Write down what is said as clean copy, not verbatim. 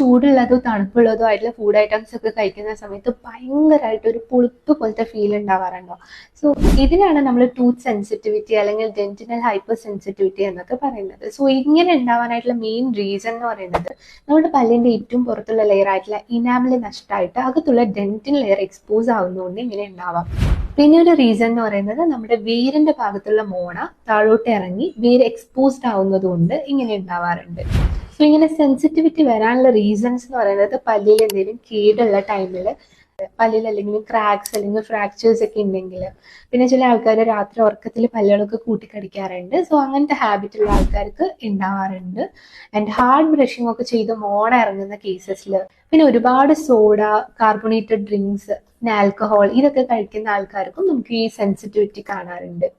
ചൂടുള്ളതോ തണുപ്പുള്ളതോ ആയിട്ടുള്ള food items ഒക്കെ കഴിക്കുന്ന സമയത്ത് ഭയങ്കരമായിട്ട് ഒരു പുളിപ്പ് പോലത്തെ ഫീൽ ഉണ്ടാവാറുണ്ടോ? സോ ഇതിനാണ് നമ്മൾ ടൂത്ത് സെൻസിറ്റിവിറ്റി അല്ലെങ്കിൽ ഡെന്റിനൽ ഹൈപ്പർ സെൻസിറ്റിവിറ്റി എന്നൊക്കെ പറയുന്നത്. സോ ഇങ്ങനെ ഉണ്ടാവാനായിട്ടുള്ള മെയിൻ റീസൺ എന്ന് പറയുന്നത് നമ്മുടെ പല്ലിന്റെ ഏറ്റവും പുറത്തുള്ള ലെയർ ആയിട്ടുള്ള ഇനാമൽ നഷ്ടമായിട്ട് അകത്തുള്ള ഡെന്റിൻ ലെയർ എക്സ്പോസ് ആവുന്നതുകൊണ്ട് ഇങ്ങനെ ഉണ്ടാവാം. പിന്നെ ഒരു റീസൺ എന്ന് പറയുന്നത് നമ്മുടെ വേരിന്റെ ഭാഗത്തുള്ള മോണ താഴോട്ട് ഇറങ്ങി വേര് എക്സ്പോസ്ഡ് ആവുന്നത് കൊണ്ട് ഇങ്ങനെ ഉണ്ടാവാറുണ്ട്. സോ ഇങ്ങനെ സെൻസിറ്റിവിറ്റി വരാനുള്ള റീസൺസ് എന്ന് പറയുന്നത് പല്ലിൽ എന്തെങ്കിലും കേടുള്ള ടൈമിൽ, പല്ലിൽ അല്ലെങ്കിൽ ക്രാക്സ് അല്ലെങ്കിൽ ഫ്രാക്ചേഴ്സ് ഒക്കെ ഉണ്ടെങ്കിൽ, പിന്നെ ചില ആൾക്കാർ രാത്രി ഉറക്കത്തിൽ പല്ലുകളൊക്കെ കൂട്ടിക്കടിക്കാറുണ്ട്. സോ അങ്ങനത്തെ ഹാബിറ്റ് ഉള്ള ആൾക്കാർക്ക് ഉണ്ടാവാറുണ്ട്. ആൻഡ് ഹാർഡ് ബ്രഷിംഗ് ഒക്കെ ചെയ്ത് മോണ ഇറങ്ങുന്ന കേസസിൽ, പിന്നെ ഒരുപാട് സോഡ, കാർബണേറ്റഡ് ഡ്രിങ്ക്സ്, പിന്നെ ആൽക്കഹോൾ ഇതൊക്കെ കഴിക്കുന്ന ആൾക്കാർക്കും നമുക്ക് ഈ സെൻസിറ്റിവിറ്റി കാണാറുണ്ട്.